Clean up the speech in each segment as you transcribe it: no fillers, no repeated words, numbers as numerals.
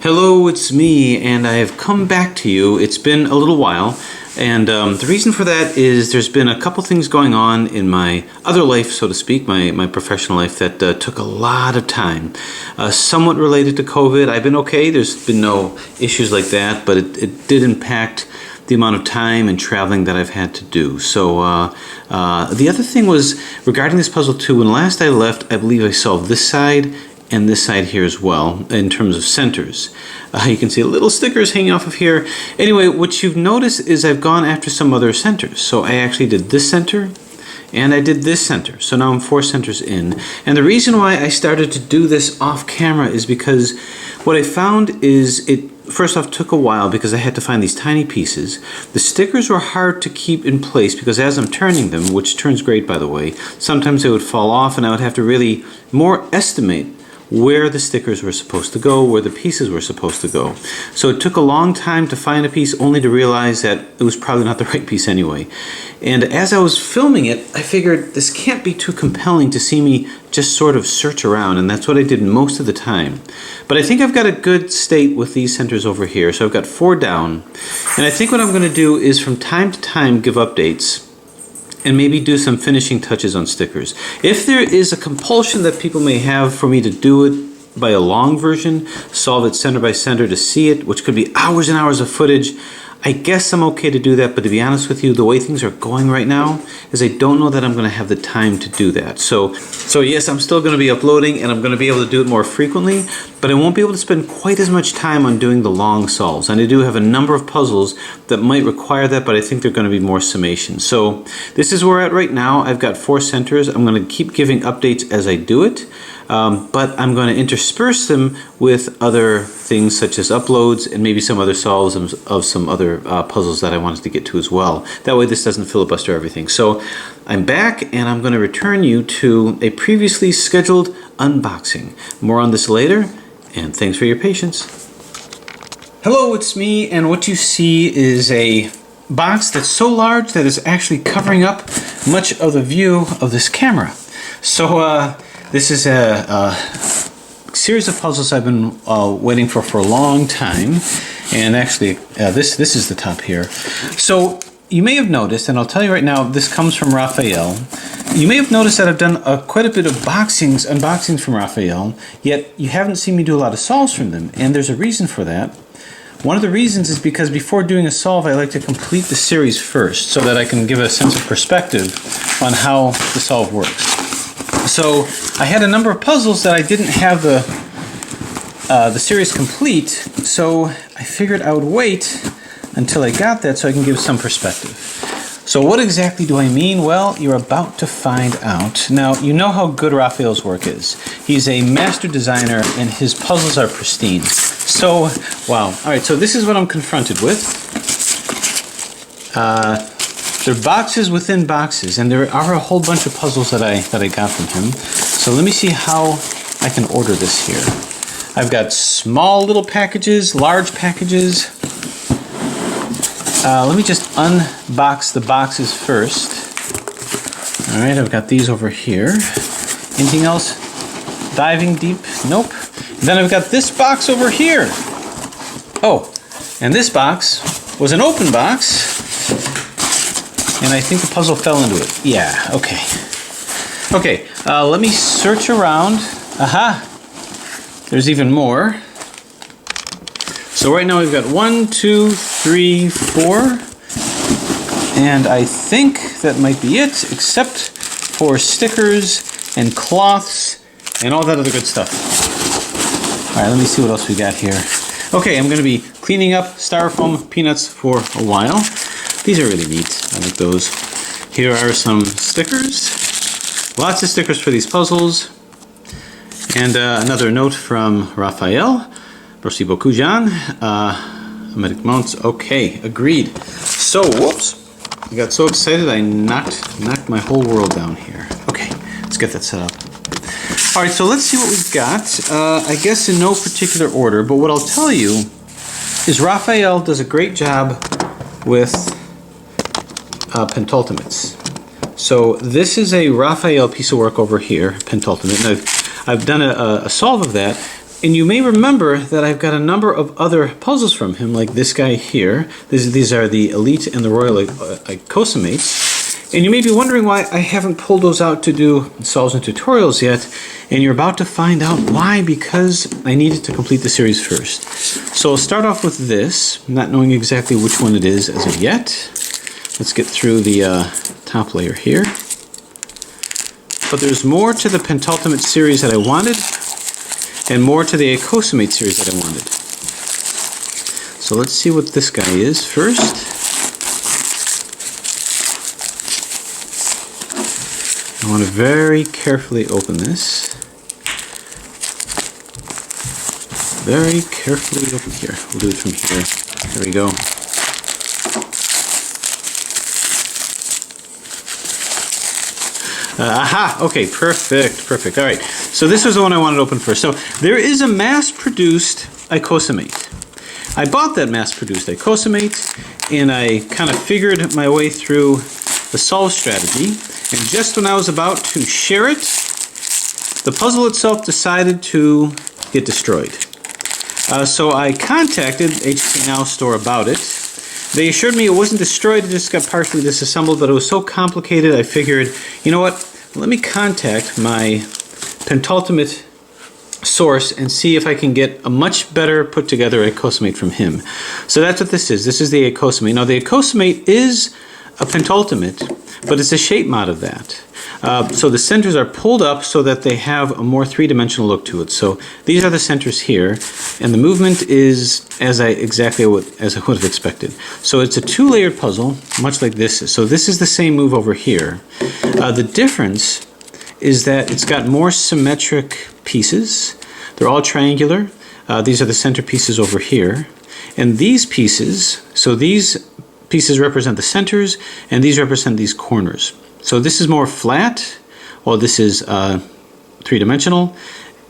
Hello, it's me, and I have come back to you. It's been a little while, and the reason for that is there's been a couple things going on in my other life, so to speak, my professional life, that took a lot of time. Somewhat related to COVID. I've been okay. There's been no issues like that, but it did impact the amount of time and traveling that I've had to do. So the other thing was regarding this puzzle too. When last I left, I believe I solved this side and this side here as well in terms of centers. You can see little stickers hanging off of here. Anyway, what you've noticed is I've gone after some other centers. So I actually did this center and I did this center. So now I'm 4 centers in. And the reason why I started to do this off camera is because what I found is it first off took a while because I had to find these tiny pieces. The stickers were hard to keep in place because as I'm turning them, which turns great by the way, sometimes they would fall off and I would have to really more estimate where the stickers were supposed to go, where the pieces were supposed to go. So it took a long time to find a piece only to realize that it was probably not the right piece anyway. And as I was filming it, I figured this can't be too compelling to see me just sort of search around, and that's what I did most of the time. But I think I've got a good state with these centers over here, so I've got 4 down. And I think what I'm going to do is from time to time give updates and maybe do some finishing touches on stickers. If there is a compulsion that people may have for me to do it by a long version, solve it center by center to see it, which could be hours and hours of footage, I guess I'm okay to do that, but to be honest with you, the way things are going right now is I don't know that I'm gonna have the time to do that. So yes, I'm still gonna be uploading and I'm gonna be able to do it more frequently, but I won't be able to spend quite as much time on doing the long solves. And I do have a number of puzzles that might require that, but I think they're gonna be more summation. So this is where we're at right now. I've got 4 centers. I'm gonna keep giving updates as I do it. But I'm going to intersperse them with other things such as uploads and maybe some other solves of some other puzzles that I wanted to get to as well. That way this doesn't filibuster everything. So I'm back and I'm going to return you to a previously scheduled unboxing. More on this later, and thanks for your patience. Hello, it's me, and what you see is a box that's so large that it's actually covering up much of the view of this camera. So this is a series of puzzles I've been waiting for a long time, and actually this is the top here. So you may have noticed, and I'll tell you right now, this comes from Raphael. You may have noticed that I've done quite a bit of unboxings from Raphael, yet you haven't seen me do a lot of solves from them, and there's a reason for that. One of the reasons is because before doing a solve, I like to complete the series first so that I can give a sense of perspective on how the solve works. So I had a number of puzzles that I didn't have the series complete, so I figured I would wait until I got that so I can give some perspective. So what exactly do I mean? Well, you're about to find out. Now, you know how good Raphael's work is. He's a master designer and his puzzles are pristine. So, wow. All right, so this is what I'm confronted with. They're boxes within boxes, and there are a whole bunch of puzzles that I got from him. So let me see how I can order this here. I've got small little packages, large packages. Let me just unbox the boxes first. All right, I've got these over here. Anything else? Diving deep? Nope. Then I've got this box over here. Oh, and this box was an open box. And I think the puzzle fell into it. Yeah, okay. Okay, let me search around. Aha! There's even more. So right now we've got 1, 2, 3, 4. And I think that might be it, except for stickers and cloths and all that other good stuff. All right, let me see what else we got here. Okay, I'm going to be cleaning up styrofoam peanuts for a while. These are really neat. I like those. Here are some stickers. Lots of stickers for these puzzles. And another note from Raphael. Merci beaucoup, Jean. Medic mounts. Okay, agreed. So, whoops. I got so excited I knocked my whole world down here. Okay, let's get that set up. All right, so let's see what we've got. I guess in no particular order, but what I'll tell you is Raphael does a great job with pentultimates. So this is a Raphael piece of work over here, pentultimate. And I've done a solve of that, And you may remember that I've got a number of other puzzles from him, like this guy here. These are the Elite and the Royal Icosamates. And you may be wondering why I haven't pulled those out to do solves and tutorials yet. And you're about to find out why, because I needed to complete the series first. So I'll start off with this, not knowing exactly which one it is as of yet. Let's get through the top layer here. But there's more to the Pentultimate series that I wanted, and more to the Icosamate series that I wanted. So let's see what this guy is first. I want to very carefully open this. Very carefully open here. We'll do it from here. There we go. Aha! Okay, perfect. All right, so this was the one I wanted to open first. So there is a mass-produced Icosamate. I bought that mass-produced Icosamate, and I kind of figured my way through the solve strategy. And just when I was about to share it, the puzzle itself decided to get destroyed. So I contacted HK Now Store about it. They assured me it wasn't destroyed, it just got partially disassembled, but it was so complicated I figured, you know what, let me contact my Pentultimate source and see if I can get a much better put together Icosamate from him. So that's what this is. This is the Icosamate. Now the Icosamate is a Pentultimate, but it's a shape mod of that. So the centers are pulled up so that they have a more three-dimensional look to it. So these are the centers here, and the movement is as I would have expected. So it's a two-layered puzzle, much like this is. So this is the same move over here. The difference is that it's got more symmetric pieces. They're all triangular. These are the center pieces over here. And these pieces, so these pieces represent the centers, and these represent these corners. So this is more flat, while this is three-dimensional,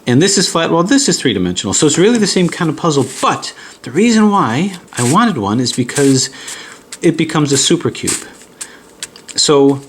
and this is flat, while this is three-dimensional. So it's really the same kind of puzzle, but the reason why I wanted one is because it becomes a supercube. So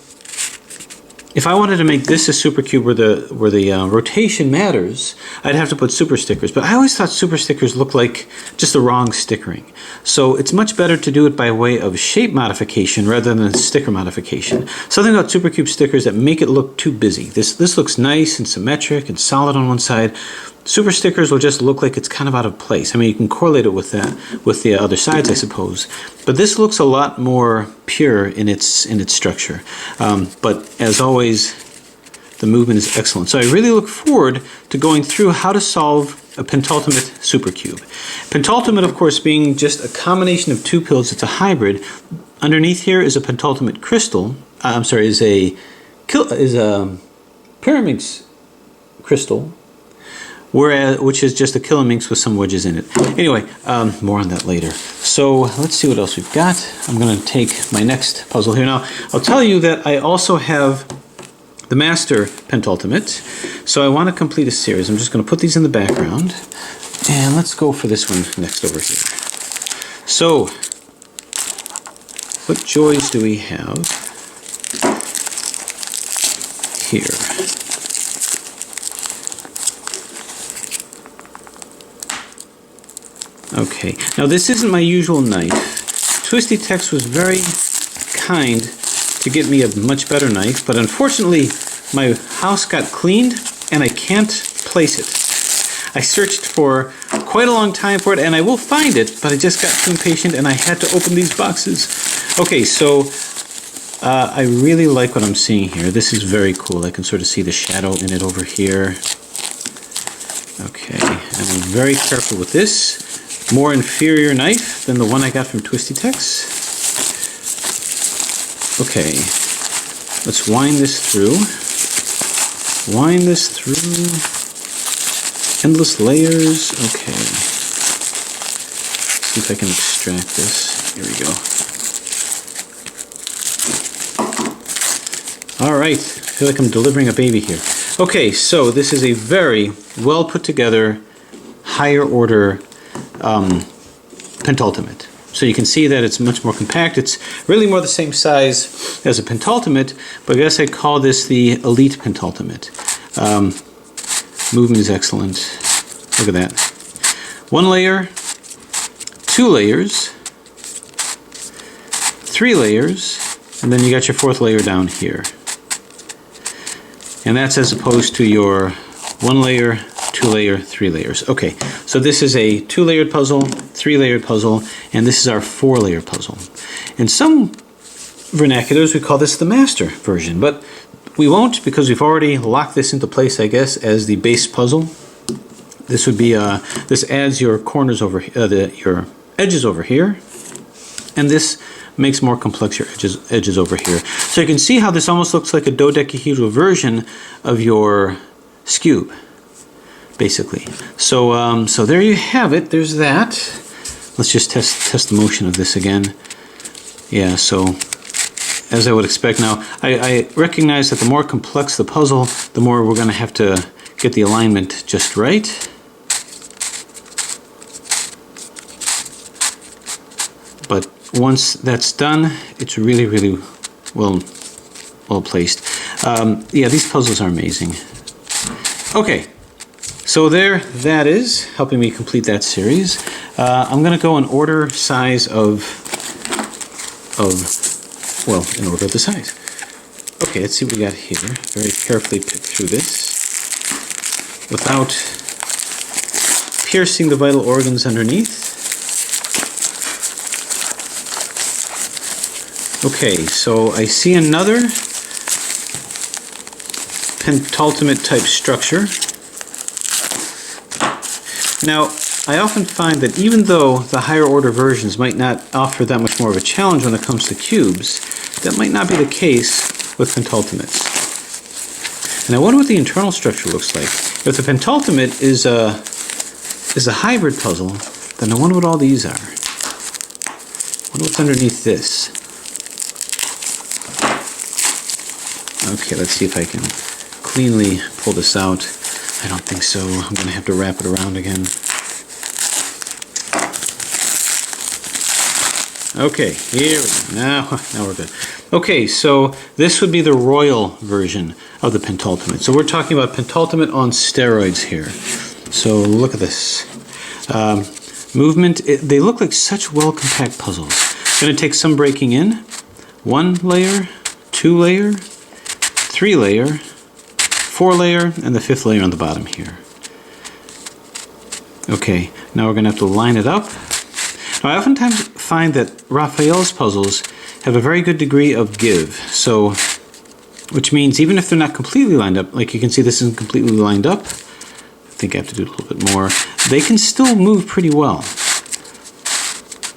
if I wanted to make this a supercube where the rotation matters, I'd have to put super stickers. But I always thought super stickers looked like just the wrong stickering. So it's much better to do it by way of shape modification rather than sticker modification. Something about supercube stickers that make it look too busy. This looks nice and symmetric and solid on one side. Super stickers will just look like it's kind of out of place. I mean, you can correlate it with that, with the other sides, I suppose. But this looks a lot more pure in its structure. But as always, the movement is excellent. So I really look forward to going through how to solve a Pentultimate supercube. Pentultimate, of course, being just a combination of two pills. It's a hybrid. Underneath here is a Pentultimate crystal. Is a Pentaminx crystal. Which is just a Kilominx with some wedges in it. Anyway, more on that later. So let's see what else we've got. I'm going to take my next puzzle here. Now, I'll tell you that I also have the Master Pentultimate. So I want to complete a series. I'm just going to put these in the background. And let's go for this one next over here. So, what joys do we have here? Okay, now this isn't my usual knife. Twisty Tex was very kind to get me a much better knife, but unfortunately my house got cleaned and I can't place it. I searched for quite a long time for it, and I will find it, but I just got too impatient and I had to open these boxes. Okay, so I really like what I'm seeing here. This is very cool. I can sort of see the shadow in it over here. Okay, and I'm very careful with this. More inferior knife than the one I got from Twisty Tex. Okay, let's wind this through. Wind this through. Endless layers. Okay. Let's see if I can extract this. Here we go. All right, I feel like I'm delivering a baby here. Okay, so this is a very well put together, higher order Pentultimate. So you can see that it's much more compact. It's really more the same size as a Pentultimate, but I guess I call this the Elite Pentultimate. Movement is excellent. Look at that. 1 layer, 2 layers, 3 layers, and then you got your 4th layer down here. And that's as opposed to your 1 layer, 2 layer, 3 layers. Okay, so this is a 2-layered puzzle, 3-layered puzzle, and this is our 4-layer puzzle. In some vernaculars, we call this the master version, but we won't because we've already locked this into place, I guess, as the base puzzle. This would be this adds your corners over your edges over here, and this makes more complex your edges over here. So you can see how this almost looks like a dodecahedral version of your cube, basically. So so there you have it. There's that. Let's just test the motion of this again. Yeah. So as I would expect now, I recognize that the more complex the puzzle, the more we're going to have to get the alignment just right. But once that's done, it's really, really well placed. Yeah, these puzzles are amazing. Okay, so there that is, helping me complete that series. I'm going to go in order size well, in order of the size. Okay, let's see what we got here. Very carefully pick through this without piercing the vital organs underneath. Okay, so I see another pentultimate type structure. Now, I often find that even though the higher order versions might not offer that much more of a challenge when it comes to cubes, that might not be the case with pentultimates. And I wonder what the internal structure looks like. If the pentultimate is a hybrid puzzle, then I wonder what all these are. I wonder what's underneath this. Okay, let's see if I can cleanly pull this out. I don't think so. I'm going to have to wrap it around again. Okay, here we go. Now we're good. Okay, so this would be the royal version of the pentultimate. So we're talking about pentultimate on steroids here. So look at this. Movement, they look like such well-compact puzzles. It's going to take some breaking in. 1 layer, 2 layer, 3 layer, 4 layer, and the 5th layer on the bottom here. Okay, now we're going to have to line it up. Now, I oftentimes find that Raphael's puzzles have a very good degree of give, so, which means even if they're not completely lined up, like you can see this isn't completely lined up, I think I have to do a little bit more, they can still move pretty well.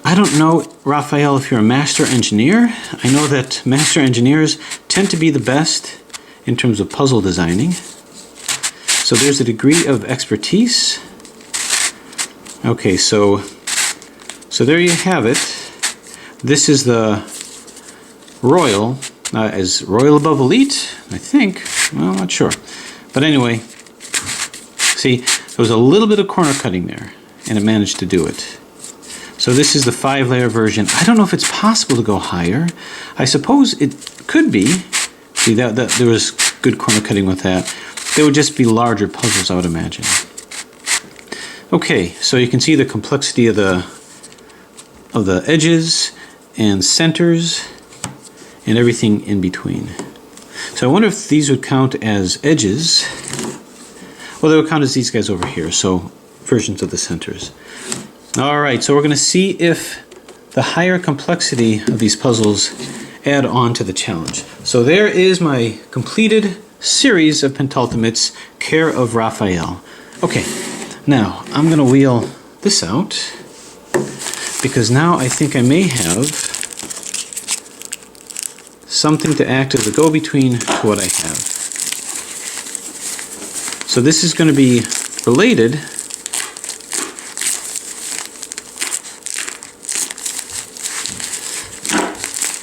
I don't know, Raphael, if you're a master engineer. I know that master engineers tend to be the best in terms of puzzle designing. So there's a degree of expertise. Okay, so there you have it. This is the royal, is royal above elite, I think. Well, I'm not sure. But anyway, see, there was a little bit of corner cutting there, and it managed to do it. So this is the 5-layer version. I don't know if it's possible to go higher. I suppose it could be. See, that there was good corner cutting with that. They would just be larger puzzles, I would imagine. Okay, so you can see the complexity of the edges and centers and everything in between. So I wonder if these would count as edges. Well, they would count as these guys over here, so versions of the centers. Alright, so we're going to see if the higher complexity of these puzzles add on to the challenge. So there is my completed series of pentultimates, care of Raphael. Okay, now I'm going to wheel this out, because now I think I may have something to act as a go-between to what I have. So this is going to be related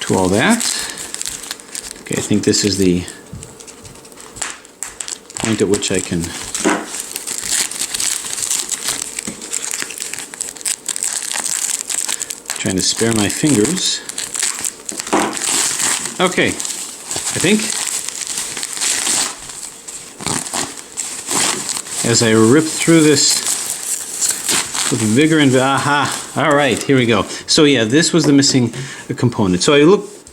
to all that. Okay, I think this is the point at which I can trying to spare my fingers. Okay, I think as I rip through this looking bigger and aha. All right, here we go. So yeah, this was the missing component. So I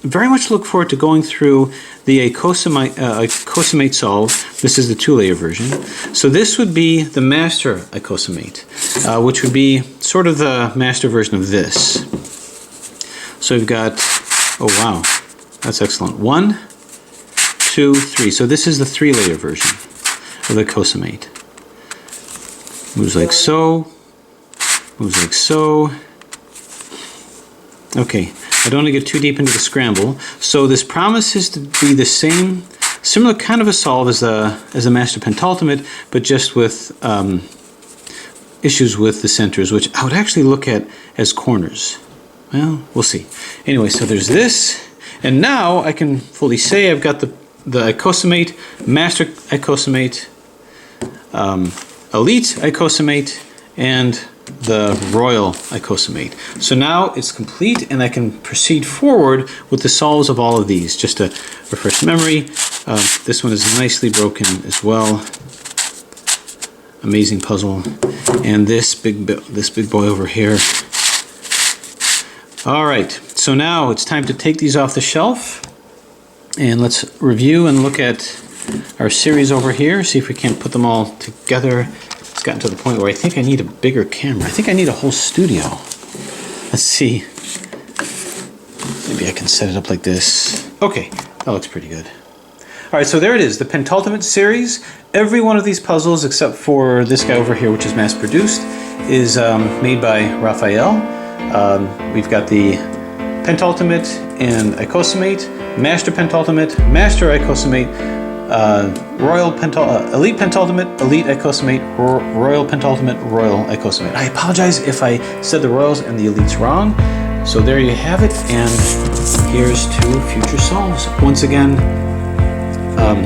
very much look forward to going through the icosamate solve. This is the 2-layer version. So this would be the master icosamate, which would be sort of the master version of this. So we've got, oh wow, that's excellent. 1, 2, 3. So this is the 3-layer version of the icosamate. Moves like so, moves like so. Okay, I don't want to get too deep into the scramble. So this promises to be the same, similar kind of a solve as a master pentultimate, but just with issues with the centers, which I would actually look at as corners. Well, we'll see. Anyway, so there's this, and now I can fully say I've got the icosamate, master icosamate, elite icosamate, and the royal icosamate. So now it's complete, and I can proceed forward with the solves of all of these. Just to refresh memory, this one is nicely broken as well. Amazing puzzle. And this big boy over here. All right, so now it's time to take these off the shelf, and let's review and look at our series over here, see if we can't put them all together. It's gotten to the point where I think I need a bigger camera. I think I need a whole studio. Let's see. Maybe I can set it up like this. Okay, that looks pretty good. All right, so there it is, the Pentultimate series. Every one of these puzzles, except for this guy over here, which is mass-produced, is made by Raphael. We've got the Pentultimate and Icosamate, Master Pentultimate, Master Icosamate, Elite Pentultimate, Elite Icosamate, Royal Pentultimate, Royal Icosamate. I apologize if I said the Royals and the Elites wrong. So there you have it, and here's to future solves. Once again,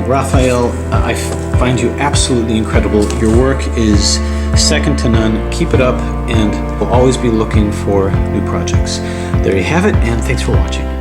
Raphael, I find you absolutely incredible. Your work is second to none. Keep it up, and we'll always be looking for new projects. There you have it, and thanks for watching.